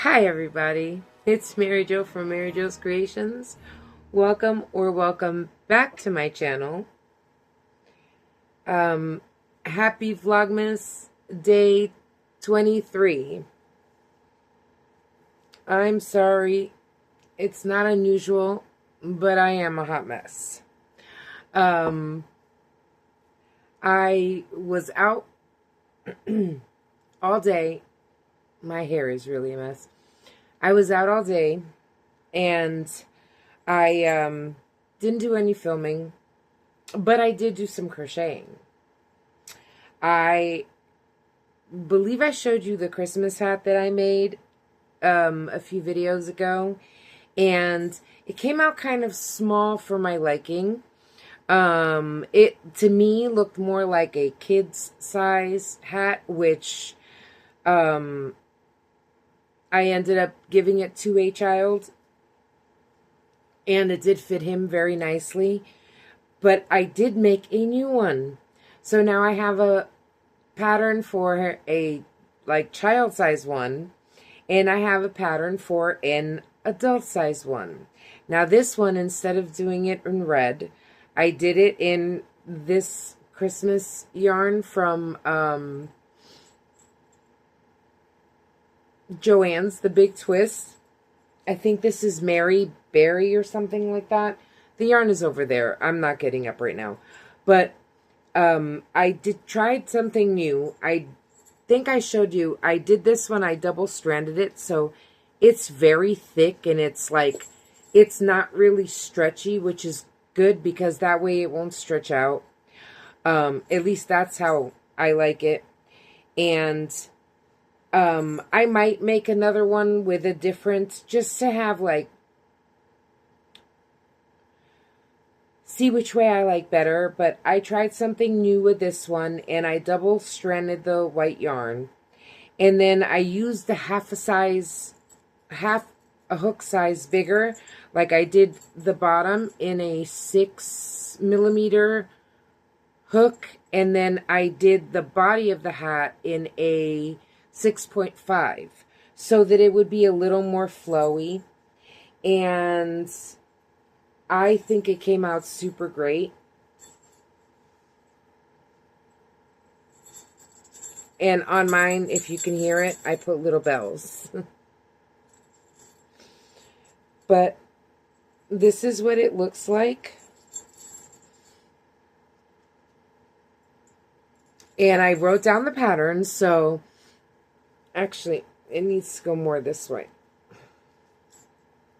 Hi everybody, it's Mary Jo from MaryjoesCreations. Welcome back to my channel. Happy Vlogmas day 23. I'm sorry, it's not unusual, but I am a hot mess. I was out all day. My hair is really a mess. I was out all day and I didn't do any filming, but I did do some crocheting. I believe I showed you the Christmas hat that I made a few videos ago, and it came out kind of small for my liking. It to me looked more like a kid's size hat, which I ended up giving it to a child, and it did fit him very nicely. But I did make a new one. So now I have a pattern for a child size one, and I have a pattern for an adult size one. Now this one, instead of doing it in red, I did it in this Christmas yarn from Joann's, the Big Twist. I think this is Mary Berry or something like that. The yarn is over there. I'm not getting up right now. But I tried something new. I think I showed you. I did this one. I double stranded it. So it's very thick and it's not really stretchy, which is good because that way it won't stretch out. At least that's how I like it. And I might make another one with a different, just to have see which way I like better. But I tried something new with this one, and I double stranded the white yarn, and then I used the half a hook size bigger, like I did the bottom in a 6mm hook, and then I did the body of the hat in a 6.5, so that it would be a little more flowy. And I think it came out super great. And on mine, if you can hear it, I put little bells. But this is what it looks like. And I wrote down the patterns, so actually, it needs to go more this way.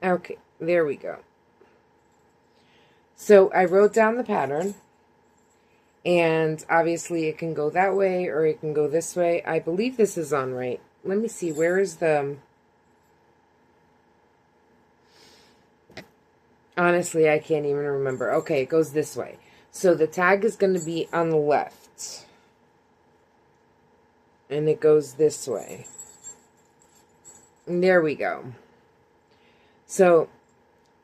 Okay, there we go. So I wrote down the pattern, and obviously it can go that way or it can go this way. I believe this is on right. Let me see, where is the... Honestly, I can't even remember. Okay, it goes this way. So the tag is going to be on the left. And it goes this way. And there we go. So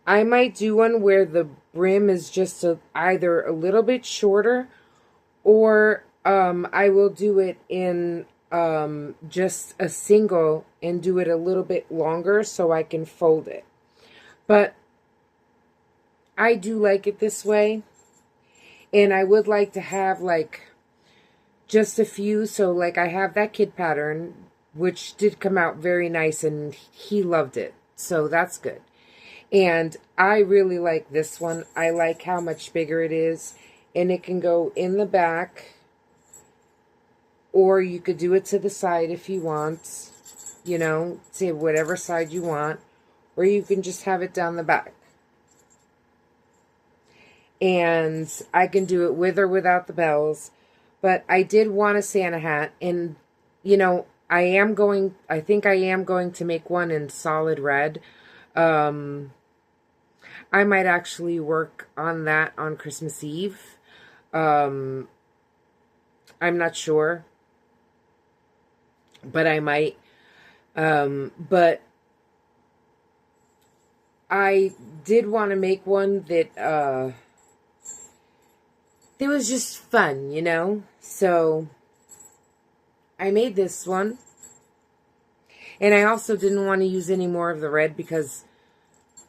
I might do one where the brim is just either a little bit shorter, or I will do it in just a single and do it a little bit longer so I can fold it. But I do like it this way, and I would like to have just a few. So I have that kid pattern, which did come out very nice, and he loved it, so that's good. And I really like this one. I like how much bigger it is, and it can go in the back, or you could do it to the side if you want, you know, to whatever side you want, or you can just have it down the back. And I can do it with or without the bells. But I did want a Santa hat, and, you know, I think I am going to make one in solid red. I might actually work on that on Christmas Eve. I'm not sure, but I might. But I did want to make one that it was just fun, you know? So I made this one. And I also didn't want to use any more of the red because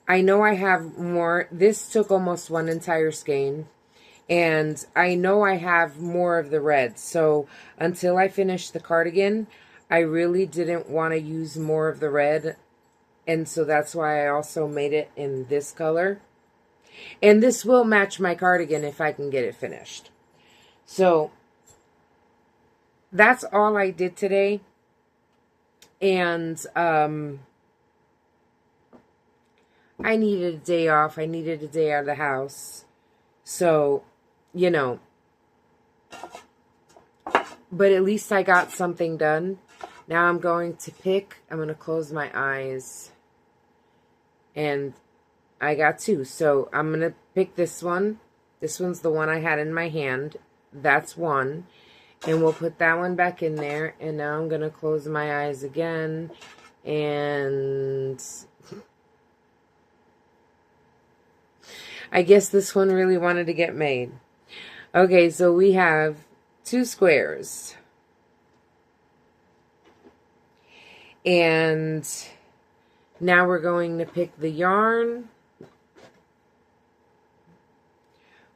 I know I have more. This took almost one entire skein. And I know I have more of the red. So until I finish the cardigan, I really didn't want to use more of the red. And so that's why I also made it in this color. And this will match my cardigan if I can get it finished. So that's all I did today. And I needed a day off. I needed a day out of the house. So, you know, but at least I got something done. Now I'm going to pick. I'm going to close my eyes. And I got two. So I'm going to pick this one. This one's the one I had in my hand. That's one. And we'll put that one back in there. And now I'm going to close my eyes again. And I guess this one really wanted to get made. Okay, so we have 2 squares. And now we're going to pick the yarn.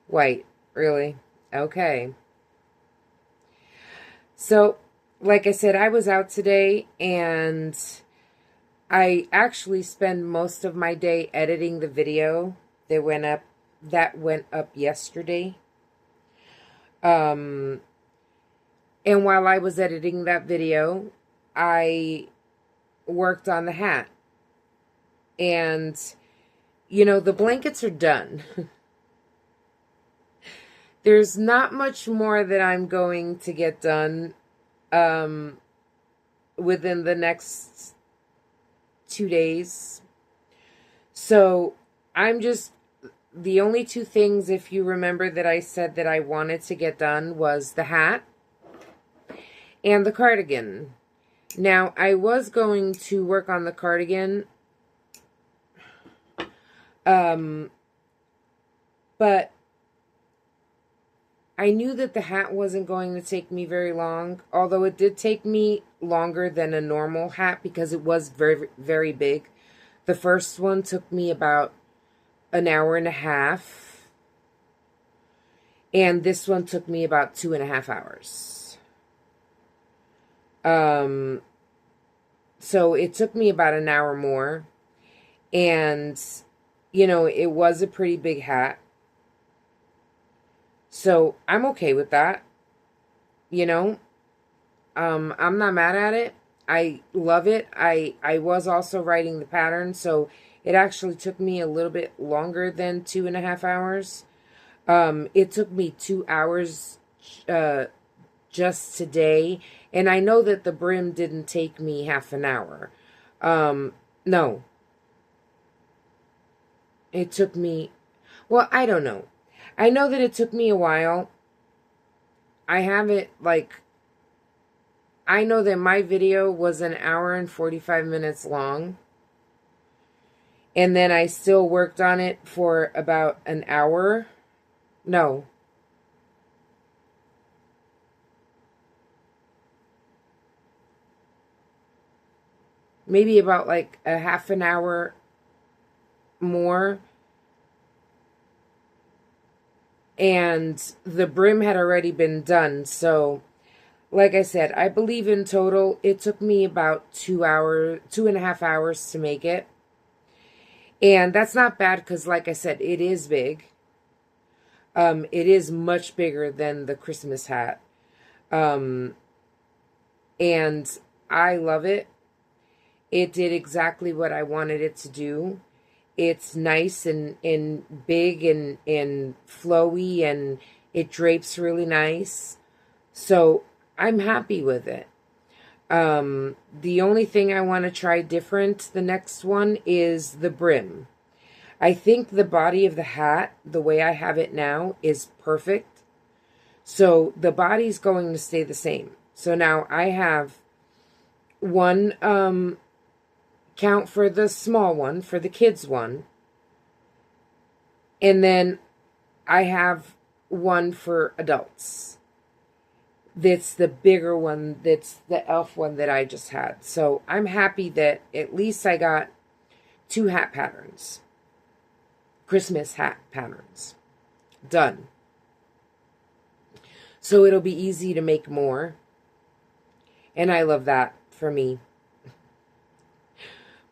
White, really? Okay. So, like I said, I was out today and I actually spend most of my day editing the video that went up yesterday. And while I was editing that video, I worked on the hat. And, you know, the blankets are done. There's not much more that I'm going to get done within the next 2 days. So I'm just, the only 2 things, if you remember, that I said that I wanted to get done was the hat and the cardigan. Now, I was going to work on the cardigan, but I knew that the hat wasn't going to take me very long, although it did take me longer than a normal hat because it was very, very big. The first one took me about an hour and a half, and this one took me about 2.5 hours. So it took me about an hour more, and, you know, it was a pretty big hat. So I'm okay with that, you know. I'm not mad at it. I love it. I was also writing the pattern, so it actually took me a little bit longer than 2.5 hours. It took me 2 hours just today, and I know that the brim didn't take me half an hour. No. It took me, well, I don't know. I know that it took me a while. I have it, like, I know that my video was an hour and 45 minutes long. And then I still worked on it for about an hour. No. Maybe about like a half an hour more. And the brim had already been done. So, like I said, I believe in total it took me about 2.5 hours to make it. And that's not bad because, like I said, it is big. It is much bigger than the Christmas hat. And I love it. It did exactly what I wanted it to do. It's nice and big and flowy, and it drapes really nice. So I'm happy with it. The only thing I want to try different, the next one, is the brim. I think the body of the hat, the way I have it now, is perfect. So the body's going to stay the same. So now I have one count for the small one, for the kids one. And then I have one for adults. that's the bigger one, that's the elf one that I just had. So I'm happy that at least I got 2 hat patterns. Christmas hat patterns. Done. So it'll be easy to make more. And I love that for me.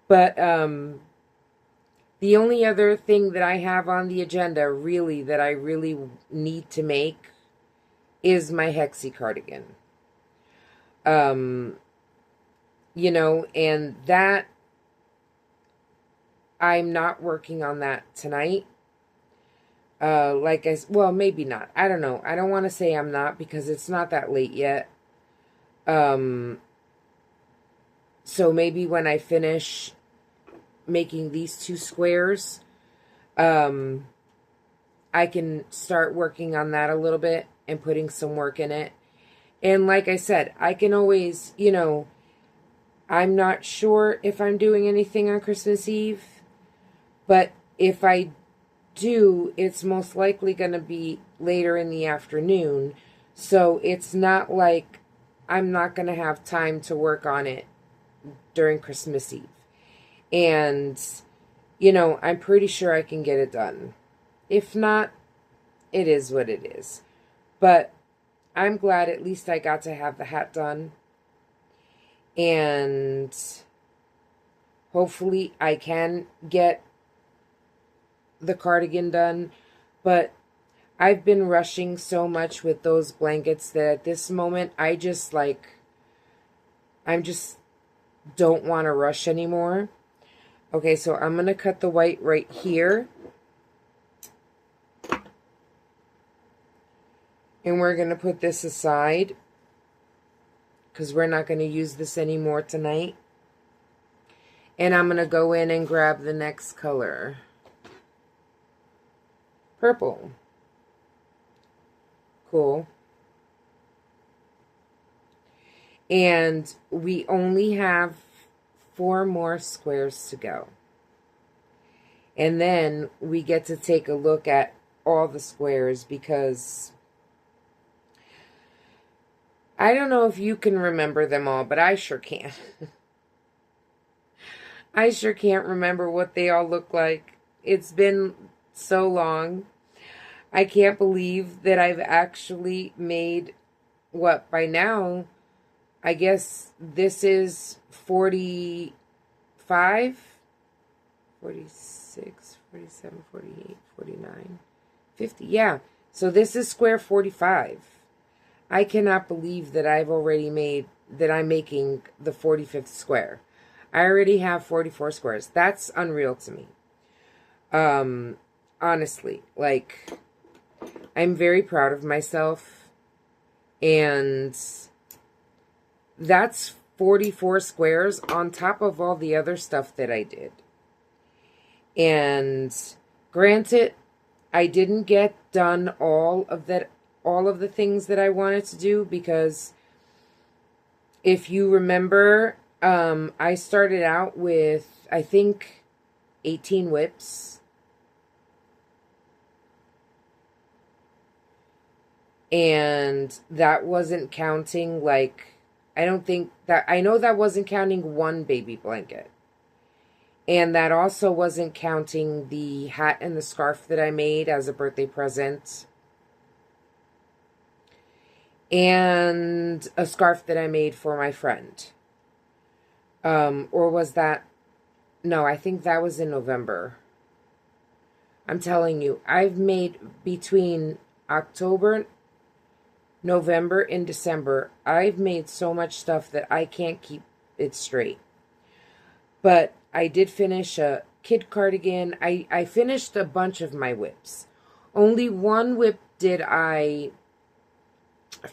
But the only other thing that I have on the agenda, really, that I really need to make is my Hexie cardigan. You know, and that, I'm not working on that tonight. Well, maybe not. I don't know. I don't want to say I'm not because it's not that late yet. So maybe when I finish making these 2 squares, I can start working on that a little bit and putting some work in it. And like I said, I can always, you know, I'm not sure if I'm doing anything on Christmas Eve, but if I do, it's most likely going to be later in the afternoon. So it's not like I'm not going to have time to work on it during Christmas Eve. And, you know, I'm pretty sure I can get it done. If not, it is what it is. But I'm glad at least I got to have the hat done. And hopefully I can get the cardigan done. But I've been rushing so much with those blankets that at this moment I just don't want to rush anymore. Okay, so I'm going to cut the white right here. And we're going to put this aside because we're not going to use this anymore tonight. And I'm going to go in and grab the next color. Purple. Cool. And we only have 4 more squares to go. And then we get to take a look at all the squares because I don't know if you can remember them all, but I sure can. I sure can't remember what they all look like. It's been so long. I can't believe that I've actually made, what, by now, I guess this is 45, 46, 47, 48, 49, 50. Yeah, so this is square 45. I cannot believe that I've already made, that I'm making the 45th square. I already have 44 squares. That's unreal to me. Honestly, like, I'm very proud of myself. And that's 44 squares on top of all the other stuff that I did. And granted, I didn't get done all of the things that I wanted to do because if you remember, I started out with, I think, 18 whips. And that wasn't counting, like, I know that wasn't counting 1 baby blanket. And that also wasn't counting the hat and the scarf that I made as a birthday present. And a scarf that I made for my friend. Or was that... No, I think that was in November. I'm telling you, I've made between October, November, and December, I've made so much stuff that I can't keep it straight. But I did finish a kid cardigan. I finished a bunch of my whips. Only 1 whip did I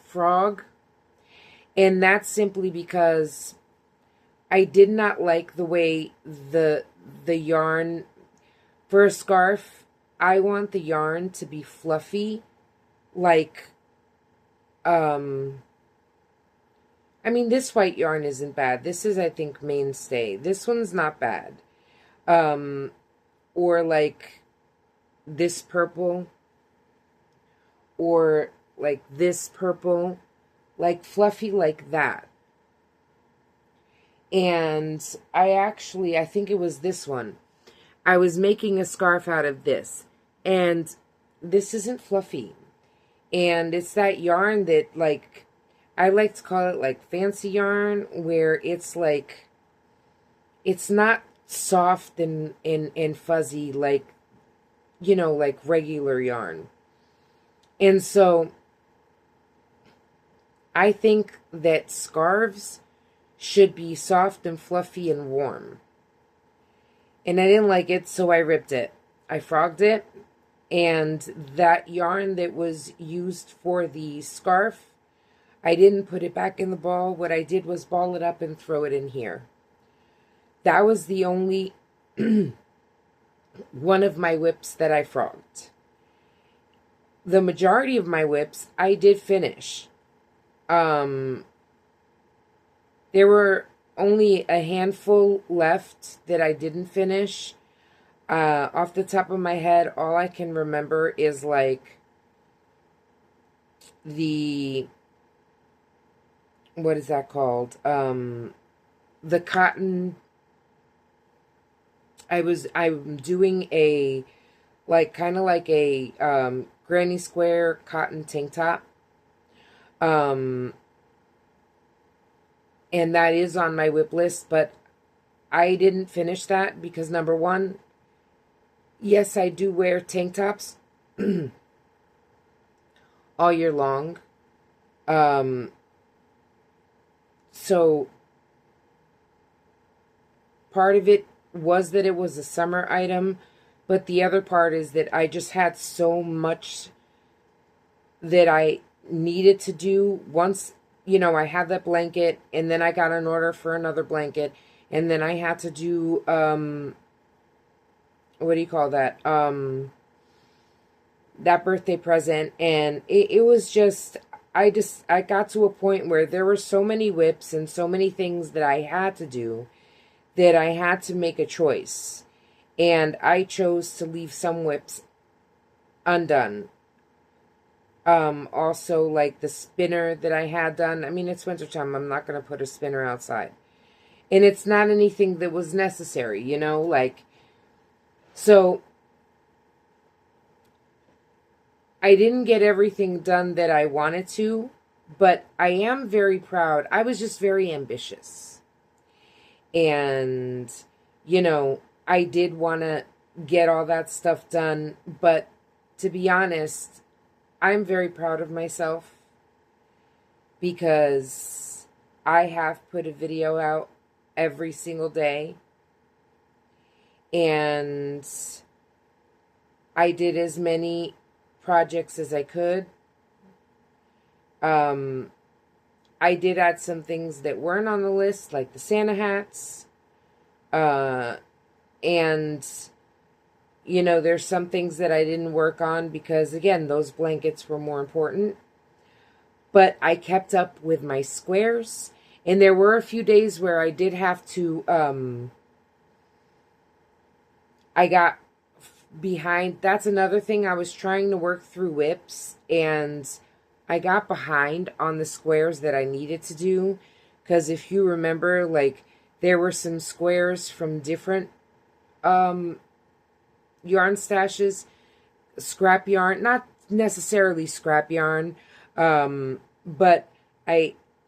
frog. And that's simply because I did not like the way the yarn, for a scarf, I want the yarn to be fluffy, like, I mean, this white yarn isn't bad. This is, I think, Mainstay. This one's not bad. Or like this purple, or like this purple. like fluffy like that. And I think it was this one. I was making a scarf out of this. And this isn't fluffy. And it's that yarn that, like, I like to call it, like, fancy yarn, where it's, like, it's not soft and fuzzy like, you know, like regular yarn. And so I think that scarves should be soft and fluffy and warm. And I didn't like it, so I ripped it. I frogged it, and that yarn that was used for the scarf, I didn't put it back in the ball. What I did was ball it up and throw it in here. That was the only one of my whips that I frogged. The majority of my whips I did finish. There were only a handful left that I didn't finish. Off the top of my head, all I can remember is like the, what is that called? The cotton. I'm doing a, like, kind of like a granny square cotton tank top. And that is on my whip list, but I didn't finish that because, number one, yes, I do wear tank tops all year long. So part of it was that it was a summer item, but the other part is that I just had so much that I needed to do. Once, you know, I had that blanket, and then I got an order for another blanket, and then I had to do, what do you call that? That birthday present, and it was just, I got to a point where there were so many whips and so many things that I had to do that I had to make a choice. And I chose to leave some whips undone. Also, like the spinner that I had done. I mean, it's wintertime. I'm not going to put a spinner outside. And it's not anything that was necessary, you know? Like, so I didn't get everything done that I wanted to, but I am very proud. I was just very ambitious. And, you know, I did want to get all that stuff done, but to be honest, I'm very proud of myself because I have put a video out every single day, and I did as many projects as I could. I did add some things that weren't on the list, like the Santa hats. And, you know, there's some things that I didn't work on because, again, those blankets were more important. But I kept up with my squares. And there were a few days where I did have to, I got behind. That's another thing. I was trying to work through whips, and I got behind on the squares that I needed to do, because if you remember, like, there were some squares from different yarn stashes, scrap yarn, not necessarily scrap yarn, but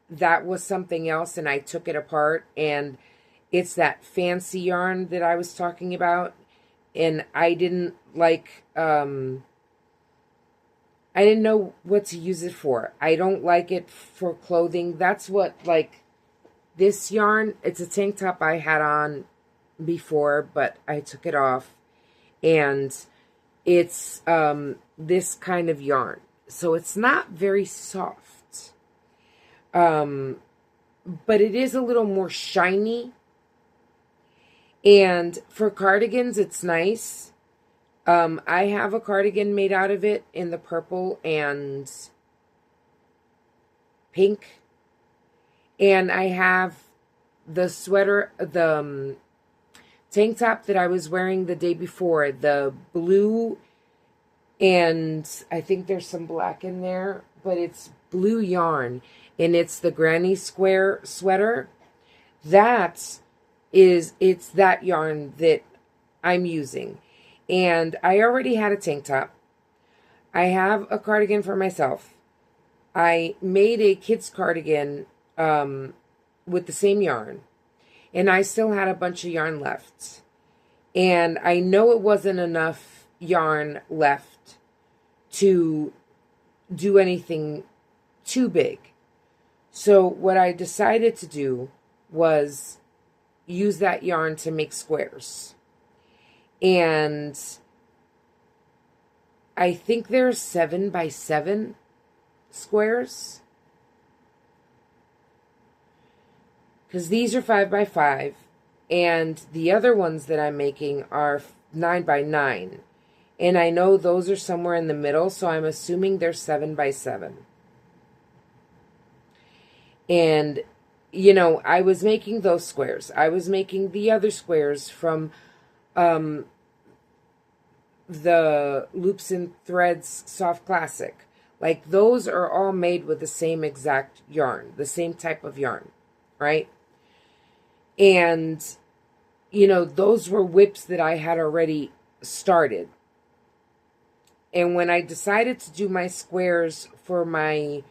that was something else, and I took it apart, and it's that fancy yarn that I was talking about, and I didn't like, I didn't know what to use it for. I don't like it for clothing. That's what, like, this yarn, it's a tank top I had on before, but I took it off. And it's this kind of yarn. So it's not very soft. But it is a little more shiny. And for cardigans, it's nice. I have a cardigan made out of it in the purple and pink. And I have the sweater, the tank top that I was wearing the day before, the blue, and I think there's some black in there, but it's blue yarn, and it's the granny square sweater. It's that yarn that I'm using. And I already had a tank top. I have a cardigan for myself. I made a kid's cardigan with the same yarn. And I still had a bunch of yarn left. And I know it wasn't enough yarn left to do anything too big. So what I decided to do was use that yarn to make squares. And I think there's 7x7 squares. Because these are 5x5. And the other ones that I'm making are 9x9. And I know those are somewhere in the middle, so I'm assuming they're 7x7. And, you know, I was making those squares. I was making the other squares from the Loops and Threads Soft Classic. Like, those are all made with the same exact yarn, the same type of yarn, right? And, you know, those were whips that I had already started. And when I decided to do my squares for my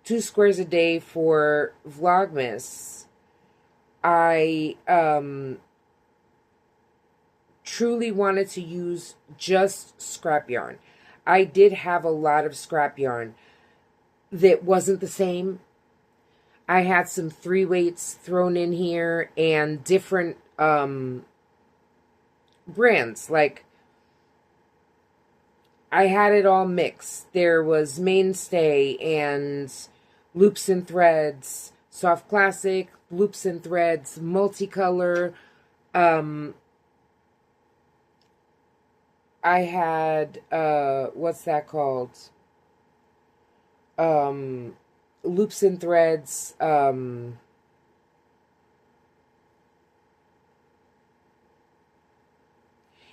2 squares a day for Vlogmas, I truly wanted to use just scrap yarn. I did have a lot of scrap yarn that wasn't the same. I had some 3-weights thrown in here and different brands. Like, I had it all mixed. There was Mainstay and Loops and Threads, Soft Classic, Loops and Threads, Multicolor. I had, what's that called? Loops and Threads,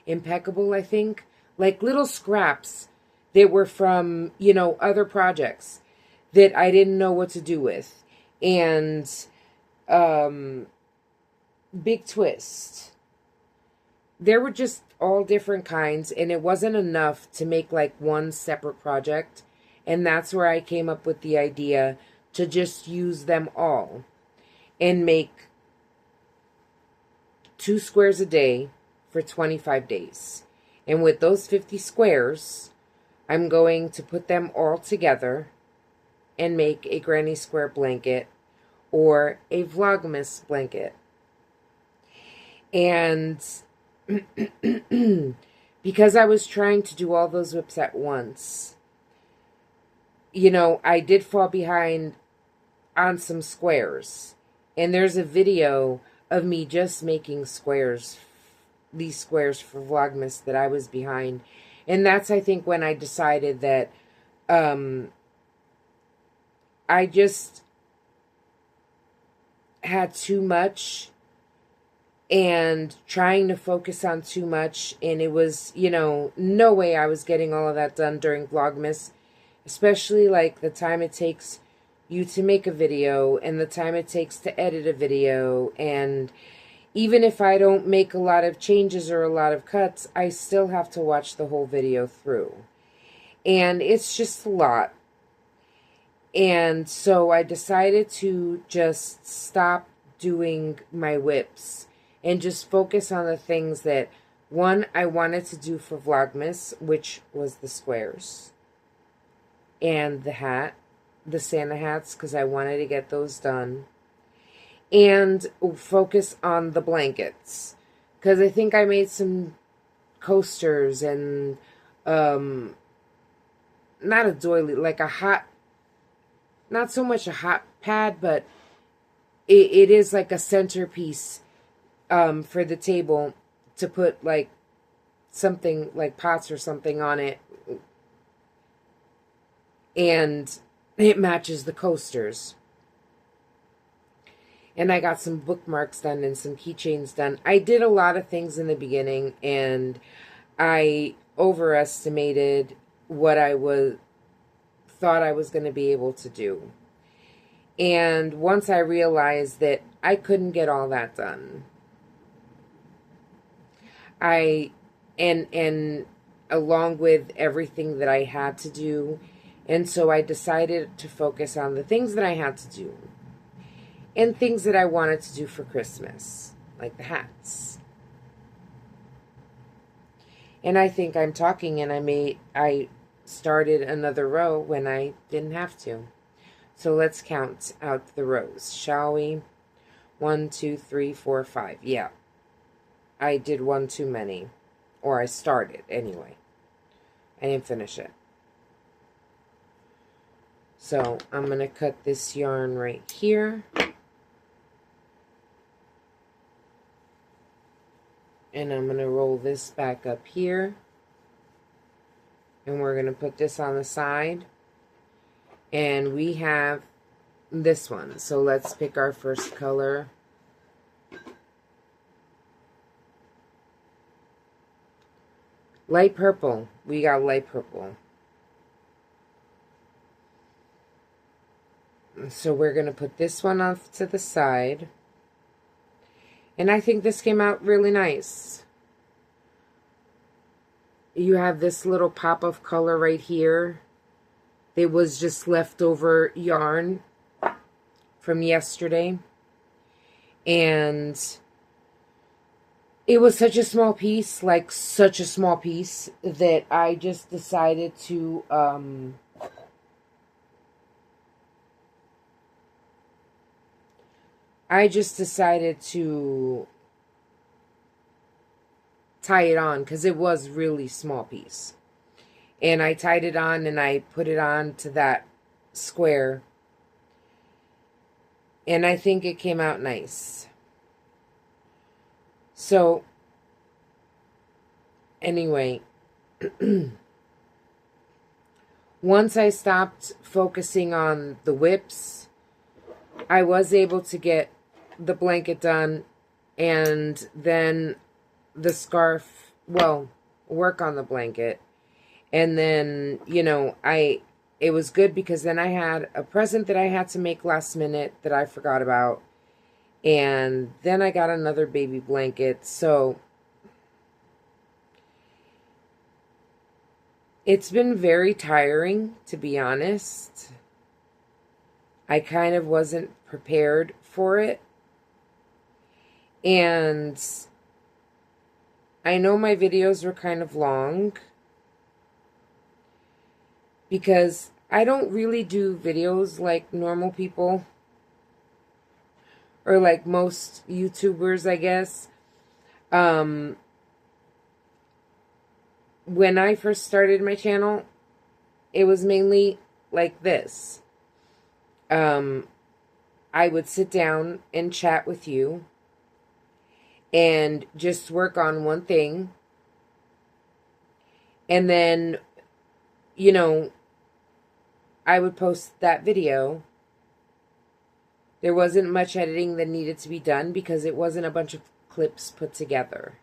Impeccable, I think. Like little scraps that were from, you know, other projects that I didn't know what to do with. And Big Twist. There were just all different kinds, and it wasn't enough to make like one separate project. And that's where I came up with the idea to just use them all and make 2 squares a day for 25 days. And with those 50 squares, I'm going to put them all together and make a granny square blanket or a Vlogmas blanket. And because I was trying to do all those whips at once, you know, I did fall behind on some squares. And there's a video of me just making squares, these squares for Vlogmas that I was behind. And that's, I think, when I decided that I just had too much and trying to focus on too much. And it was, you know, no way I was getting all of that done during Vlogmas. Especially like the time it takes you to make a video and the time it takes to edit a video. And even if I don't make a lot of changes or a lot of cuts, I still have to watch the whole video through. And it's just a lot. And so I decided to just stop doing my whips and just focus on the things that, one, I wanted to do for Vlogmas, which was the squares and the hat, the Santa hats, because I wanted to get those done. And focus on the blankets, because I think I made some coasters and not a doily, like a hot, not so much a hot pad, but it is like a centerpiece for the table to put like something like pots or something on it, and it matches the coasters. And I got some bookmarks done and some keychains done. I did a lot of things in the beginning, and I overestimated what I was thought I was going to be able to do. And once I realized that I couldn't get all that done, and along with everything that I had to do, and so I decided to focus on the things that I had to do and things that I wanted to do for Christmas, like the hats. And I think I'm talking, and I started another row when I didn't have to. So let's count out the rows, shall we? 1, 2, 3, 4, 5. Yeah. I did one too many. Or I started, anyway. I didn't finish it. So I'm going to cut this yarn right here. And I'm going to roll this back up here. And we're going to put this on the side. And we have this one. So let's pick our first color. Light purple. We got light purple. So we're going to put this one off to the side. And I think this came out really nice. You have this little pop of color right here. It was just leftover yarn from yesterday. And it was such a small piece, like such a small piece, that I just decided to tie it on, because it was really small piece. And I tied it on and I put it on to that square. And I think it came out nice. So, anyway, once I stopped focusing on the whips, I was able to get the blanket done, and then the scarf, well, work on the blanket. And then, you know, it was good because then I had a present that I had to make last minute that I forgot about. And then I got another baby blanket. So it's been very tiring, to be honest. I kind of wasn't prepared for it. And I know my videos were kind of long, because I don't really do videos like normal people, or like most YouTubers, I guess. When I first started my channel, it was mainly like this. I would sit down and chat with you and just work on one thing. And then, you know, I would post that video. There wasn't much editing that needed to be done because it wasn't a bunch of clips put together.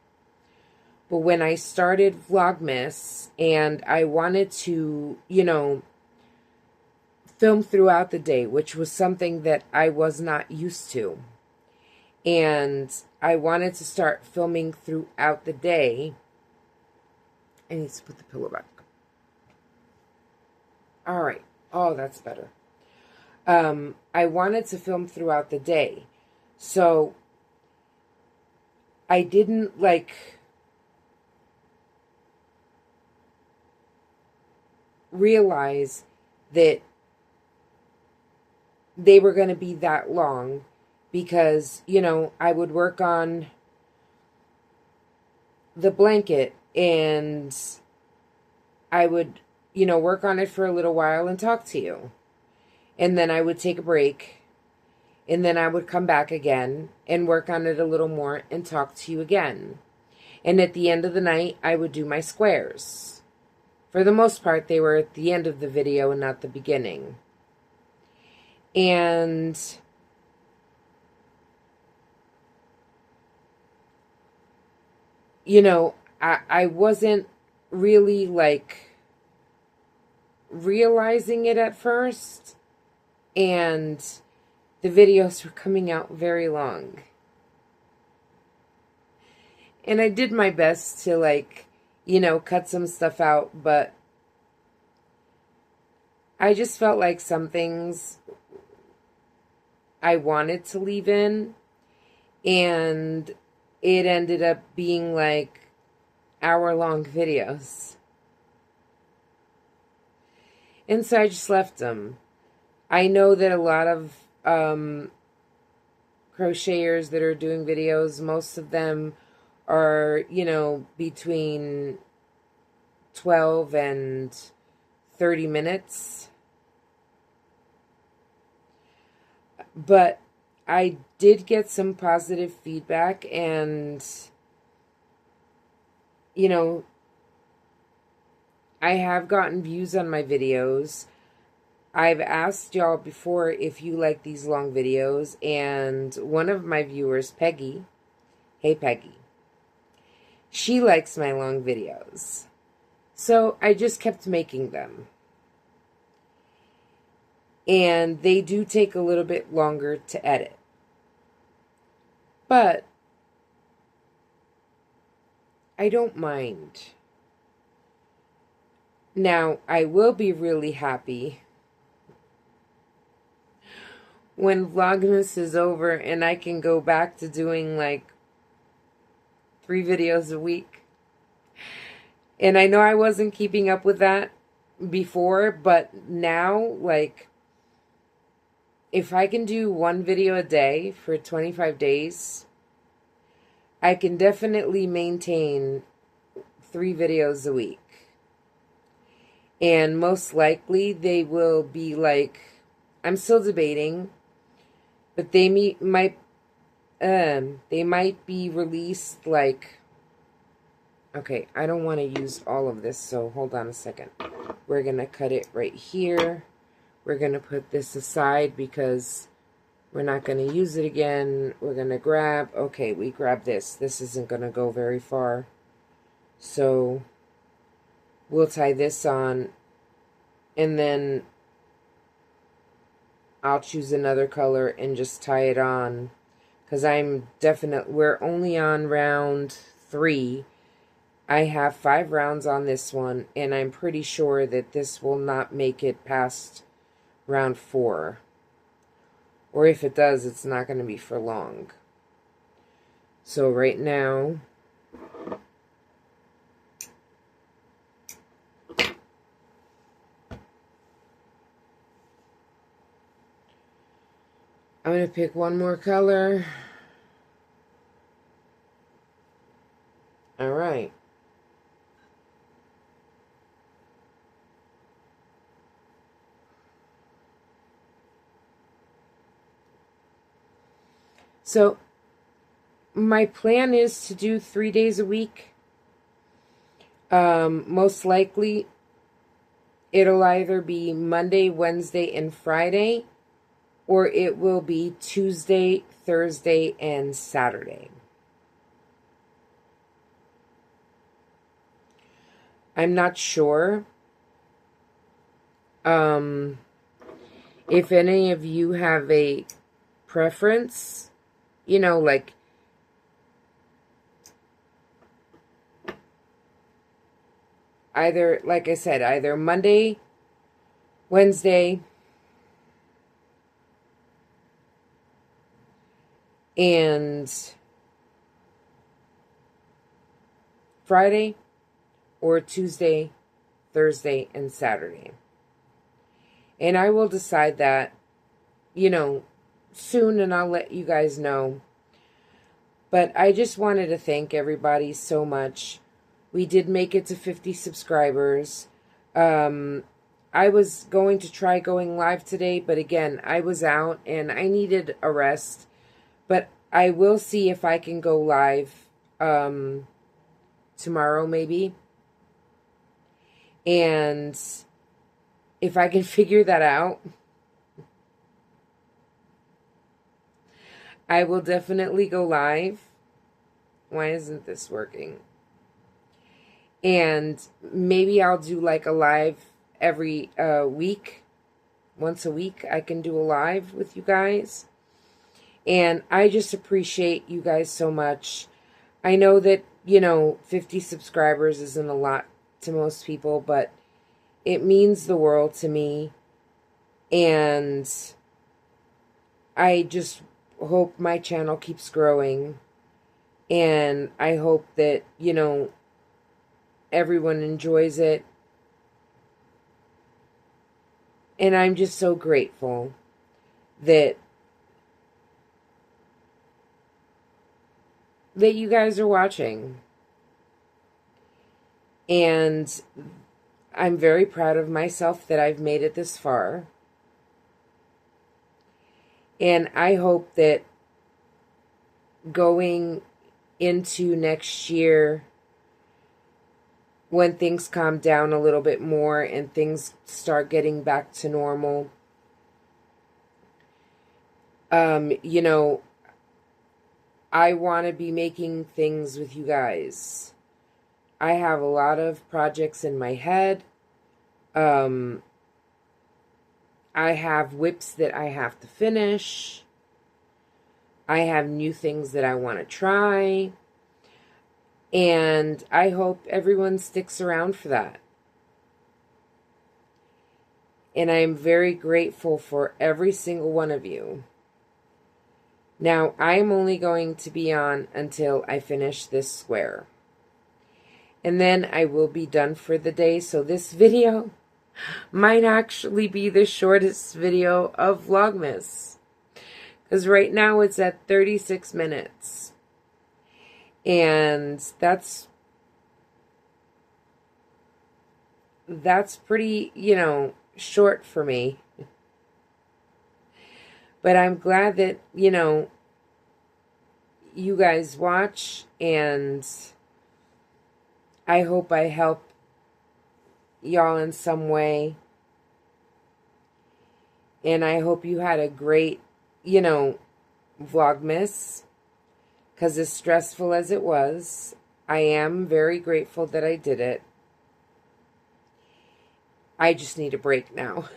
But when I started Vlogmas and I wanted to, you know, film throughout the day, which was something that I was not used to, and I wanted to start filming throughout the day. I need to put the pillow back. All right. Oh, that's better. I wanted to film throughout the day. So I didn't realize that they were going to be that long, because, you know, I would work on the blanket and I would, you know, work on it for a little while and talk to you. And then I would take a break, and then I would come back again and work on it a little more and talk to you again. And at the end of the night, I would do my squares. For the most part, they were at the end of the video and not the beginning. And you know, I wasn't really realizing it at first, and the videos were coming out very long. And I did my best to, like, you know, cut some stuff out, but I just felt like some things I wanted to leave in, and it ended up being like hour-long videos. And so I just left them. I know that a lot of crocheters that are doing videos, most of them are, you know, between 12 and 30 minutes. But I did get some positive feedback, and, you know, I have gotten views on my videos. I've asked y'all before if you like these long videos, and one of my viewers, Peggy, hey Peggy, she likes my long videos. So I just kept making them. And they do take a little bit longer to edit. But I don't mind. Now, I will be really happy when Vlogmas is over and I can go back to doing like 3 videos a week. And I know I wasn't keeping up with that before, but now, like, if I can do 1 video a day for 25 days, I can definitely maintain 3 videos a week. And most likely they will be like, I'm still debating, but they might be released like, okay, I don't want to use all of this, so hold on a second. We're going to cut it right here. We're going to put this aside because we're not going to use it again. We're going to grab, okay, we grab this. This isn't going to go very far. So we'll tie this on, and then I'll choose another color and just tie it on, because we're only on round 3. I have 5 rounds on this one, and I'm pretty sure that this will not make it past round 4. Or if it does, it's not going to be for long. So right now, I'm going to pick one more color. All right. So my plan is to do 3 days a week. Most likely it'll either be Monday, Wednesday, and Friday, or it will be Tuesday, Thursday, and Saturday. I'm not sure if any of you have a preference, you know, like either, like I said, either Monday, Wednesday, and Friday, or Tuesday, Thursday, and Saturday. And I will decide that, you know, soon, and I'll let you guys know. But I just wanted to thank everybody so much. We did make it to 50 subscribers. I was going to try going live today, but again, I was out and I needed a rest. But I will see if I can go live tomorrow maybe. And if I can figure that out, I will definitely go live. Why isn't this working? And maybe I'll do like a live every week. Once a week, I can do a live with you guys. And I just appreciate you guys so much. I know that, 50 subscribers isn't a lot to most people, but it means the world to me. And I just hope my channel keeps growing. And I hope that, everyone enjoys it. And I'm just so grateful that you guys are watching. And I'm very proud of myself that I've made it this far. And I hope that going into next year, when things calm down a little bit more and things start getting back to normal, I want to be making things with you guys. I have a lot of projects in my head. I have whips that I have to finish. I have new things that I want to try. And I hope everyone sticks around for that. And I am very grateful for every single one of you. Now, I am only going to be on until I finish this square. And then I will be done for the day. So this video might actually be the shortest video of Vlogmas. Because right now it's at 36 minutes. And that's pretty, short for me. But I'm glad that, you guys watch, and I hope I help y'all in some way. And I hope you had a great, Vlogmas. Because as stressful as it was, I am very grateful that I did it. I just need a break now.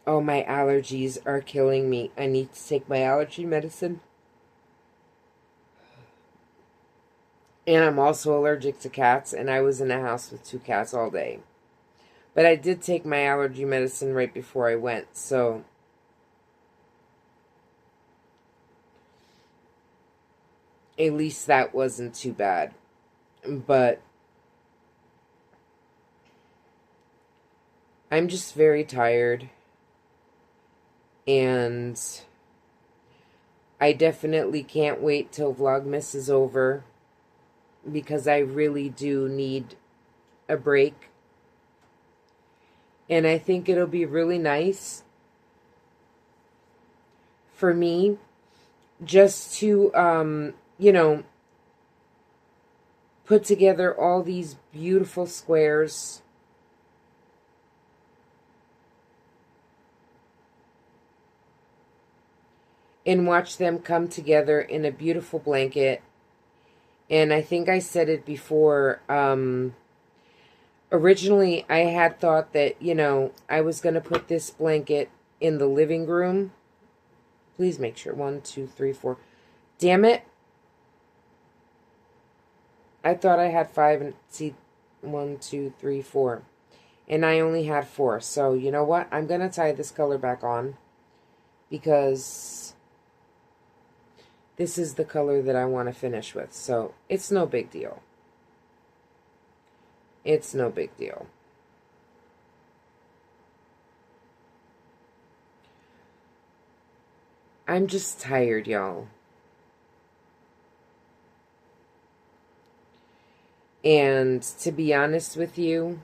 Oh, my allergies are killing me. I need to take my allergy medicine. And I'm also allergic to cats, and I was in a house with 2 cats all day. But I did take my allergy medicine right before I went, so at least that wasn't too bad. But I'm just very tired. And I definitely can't wait till Vlogmas is over, because I really do need a break. And I think it'll be really nice for me just to, put together all these beautiful squares. And watch them come together in a beautiful blanket. And I think I said it before, originally I had thought that, I was going to put this blanket in the living room. Please make sure. 1, 2, 3, 4. Damn it. I thought I had 5, and see, 1, 2, 3, 4. And I only had 4. So, you know what? I'm going to tie this color back on, because this is the color that I want to finish with. So, it's no big deal. It's no big deal. I'm just tired, y'all. And to be honest with you,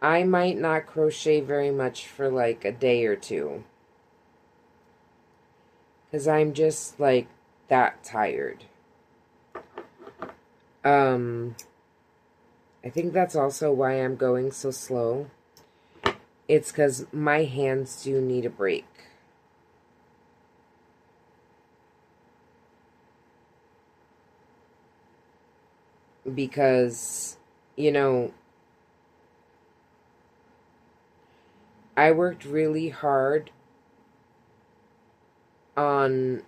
I might not crochet very much for like a day or 2. Because I'm just like that tired. I think that's also why I'm going so slow. It's because my hands do need a break. because, you know, I worked really hard on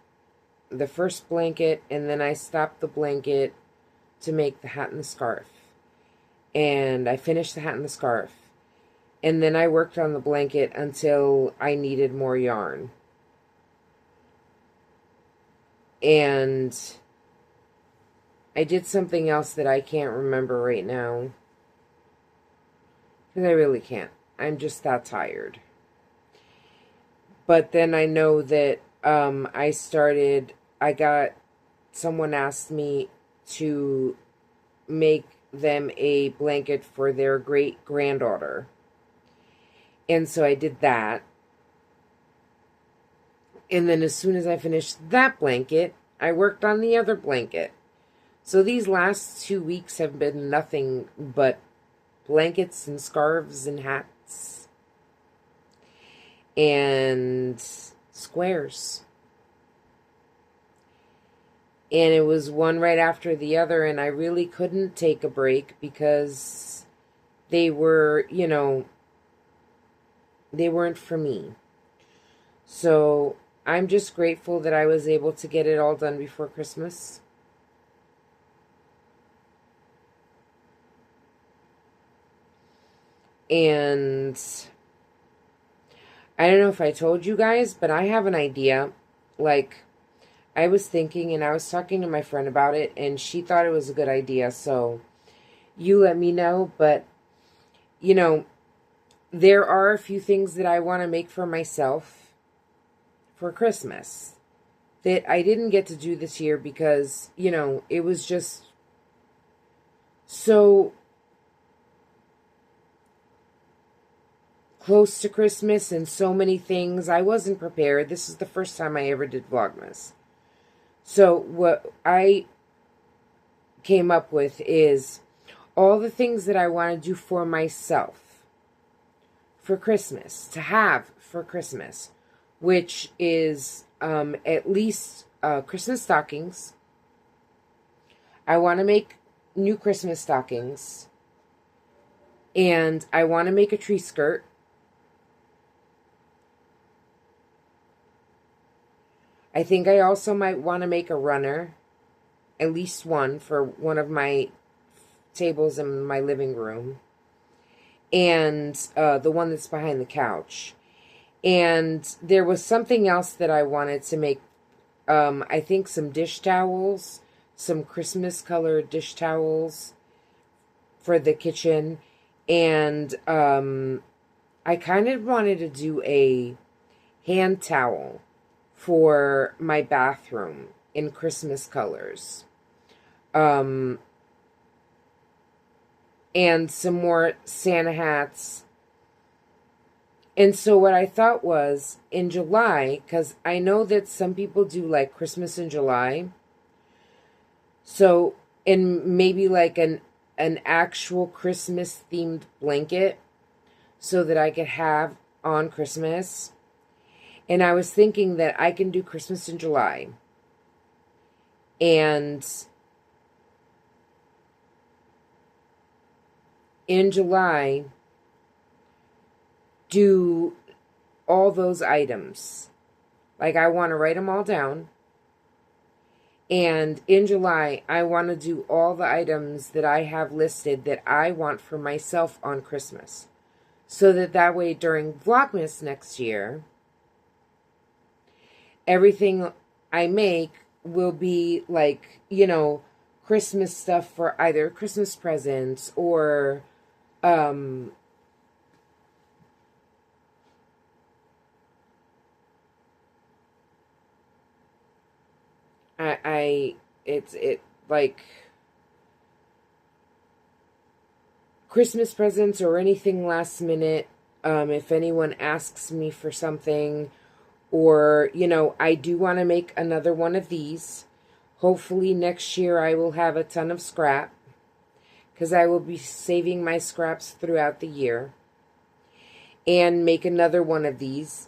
the first blanket, and then I stopped the blanket to make the hat and the scarf. And I finished the hat and the scarf. And then I worked on the blanket until I needed more yarn. And I did something else that I can't remember right now. Because I really can't. I'm just that tired. But then I know that someone asked me to make them a blanket for their great-granddaughter. And so I did that. And then as soon as I finished that blanket, I worked on the other blanket. So these last 2 weeks have been nothing but blankets and scarves and hats and squares. And it was one right after the other, and I really couldn't take a break because they were, you know, they weren't for me. So I'm just grateful that I was able to get it all done before Christmas. And I don't know if I told you guys, but I have an idea. Like, I was thinking, and I was talking to my friend about it, and she thought it was a good idea. So you let me know. But, you know, there are a few things that I want to make for myself for Christmas that I didn't get to do this year because, you know, it was just so close to Christmas and so many things. I wasn't prepared. This is the first time I ever did Vlogmas. So what I came up with is all the things that I want to do for myself for Christmas, to have for Christmas, which is at least Christmas stockings. I want to make new Christmas stockings. And I want to make a tree skirt. I think I also might want to make a runner, at least one, for one of my tables in my living room. And the one that's behind the couch. And there was something else that I wanted to make. I think some dish towels, some Christmas colored dish towels for the kitchen. And I kind of wanted to do a hand towel for my bathroom in Christmas colors. And some more Santa hats. And so what I thought was, in July, because I know that some people do like Christmas in July. So, and maybe like an actual Christmas themed blanket so that I could have on Christmas. And I was thinking that I can do Christmas in July. And in July, do all those items. Like, I want to write them all down. And in July, I want to do all the items that I have listed that I want for myself on Christmas. So that way during Vlogmas next year, everything I make will be like, you know, Christmas stuff for either Christmas presents or like Christmas presents or anything last minute. If anyone asks me for something, or, you know, I do want to make another one of these. Hopefully next year I will have a ton of scrap, because I will be saving my scraps throughout the year. And make another one of these.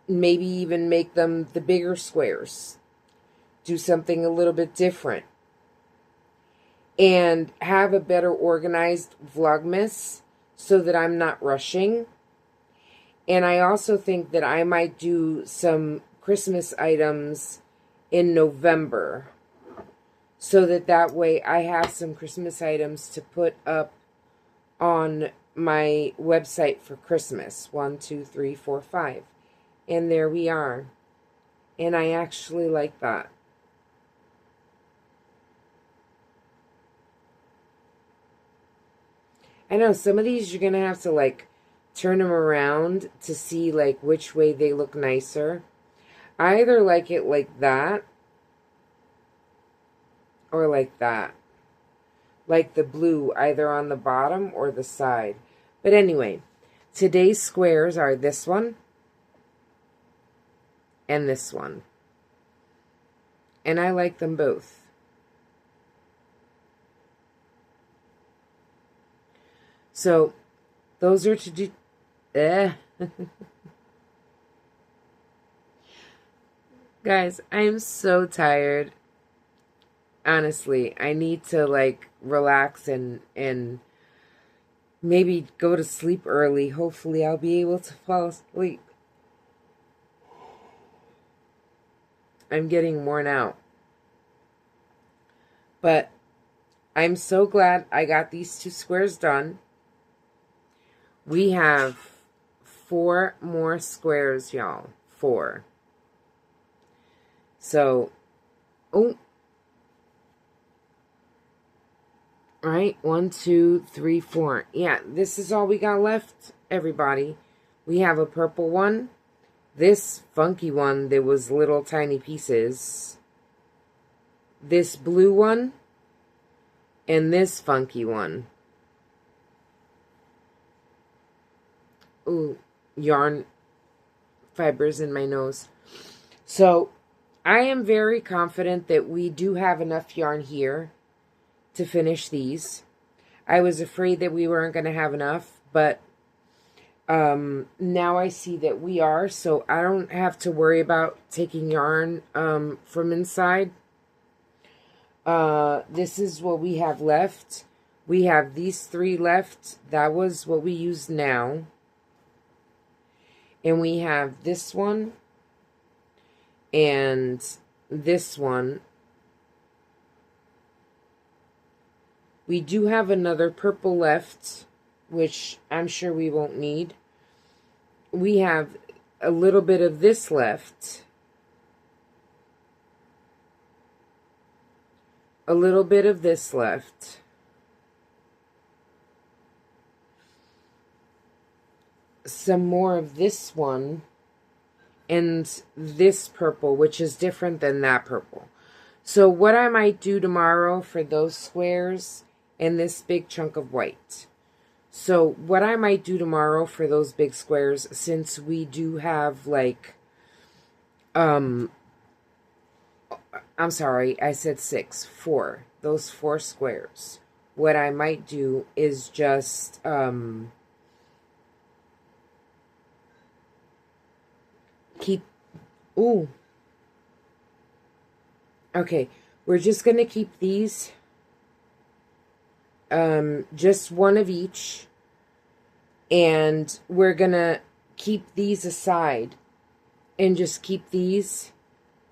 Maybe even make them the bigger squares. Do something a little bit different. and have a better organized Vlogmas so that I'm not rushing. And I also think that I might do some Christmas items in November so that that way I have some Christmas items to put up on my website for Christmas. 1, 2, 3, 4, 5. And there we are. And I actually like that. I know some of these you're going to have to like turn them around to see like which way they look nicer. I either like it like that or like that. Like the blue either on the bottom or the side. But anyway, today's squares are this one and this one. And I like them both. So, those are to do... Guys, I am so tired. Honestly, I need to, like, relax and maybe go to sleep early. Hopefully, I'll be able to fall asleep. I'm getting worn out. But I'm so glad I got these 2 squares done. We have 4 more squares, y'all. 4. So, oh. Right, 1, 2, 3, 4. Yeah, this is all we got left, everybody. We have a purple one. This funky one, there was little tiny pieces. This blue one. And this funky one. Ooh, yarn fibers in my nose. So, I am very confident that we do have enough yarn here to finish these. I was afraid that we weren't going to have enough, but now I see that we are, so I don't have to worry about taking yarn from inside. This is what we have left. We have these 3 left. That was what we use now. And we have this one and this one. We do have another purple left, which I'm sure we won't need. We have a little bit of this left. A little bit of this left. Some more of this one. And this purple, which is different than that purple. So what I might do tomorrow for those squares and this big chunk of white. So what I might do tomorrow for those big squares, since we do have like, I'm sorry, I said 6, 4, those 4 squares. What I might do is just, keep, ooh. Okay, we're just going to keep these, just one of each, and we're going to keep these aside, and just keep these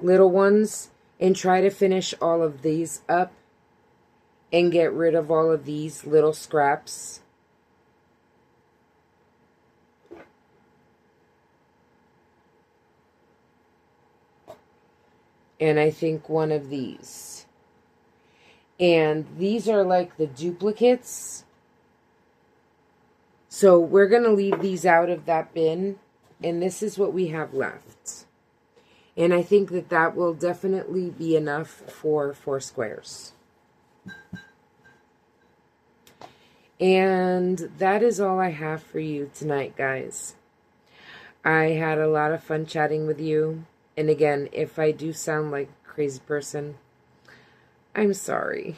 little ones, and try to finish all of these up, and get rid of all of these little scraps. And I think one of these. And these are like the duplicates. So we're going to leave these out of that bin. And this is what we have left. And I think that that will definitely be enough for 4 squares. And that is all I have for you tonight, guys. I had a lot of fun chatting with you. And again, if I do sound like a crazy person, I'm sorry.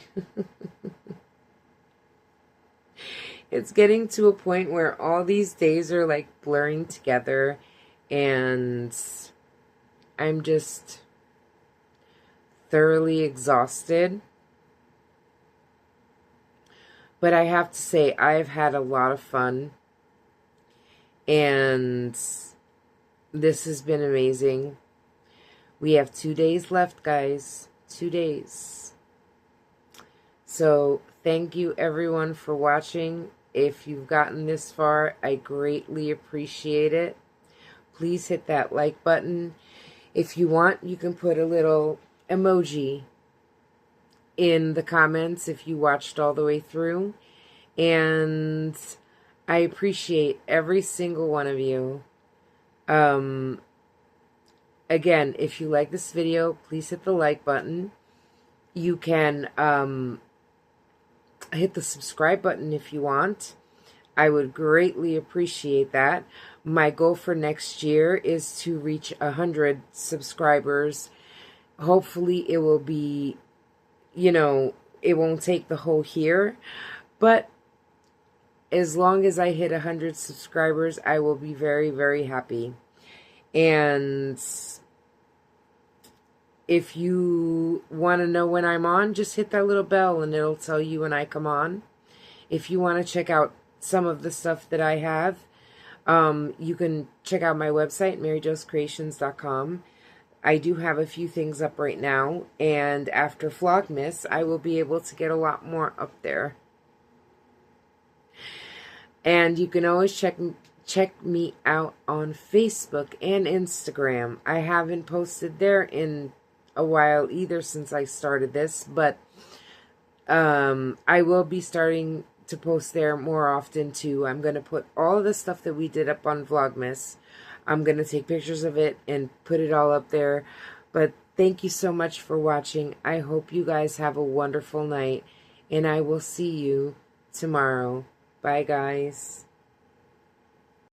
It's getting to a point where all these days are like blurring together, and I'm just thoroughly exhausted. But I have to say, I've had a lot of fun. And this has been amazing. We have 2 days left, guys. 2 days. So, thank you everyone for watching. If you've gotten this far, I greatly appreciate it. Please hit that like button. If you want, you can put a little emoji in the comments if you watched all the way through. And I appreciate every single one of you. Again, if you like this video, please hit the like button. You can hit the subscribe button if you want. I would greatly appreciate that. My goal for next year is to reach 100 subscribers. Hopefully it will be, it won't take the whole year. But as long as I hit 100 subscribers, I will be very, very happy. And if you want to know when I'm on, just hit that little bell and it'll tell you when I come on. If you want to check out some of the stuff that I have, you can check out my website, MaryjoesCreations.com. I do have a few things up right now, and after Vlogmas, I will be able to get a lot more up there. And you can always check me out on Facebook and Instagram. I haven't posted there in a while either since I started this, but I will be starting to post there more often too. I'm going to put all of the stuff that we did up on Vlogmas. I'm going to take pictures of it and put it all up there. But thank you so much for watching. I hope you guys have a wonderful night, and I will see you tomorrow. Bye, guys.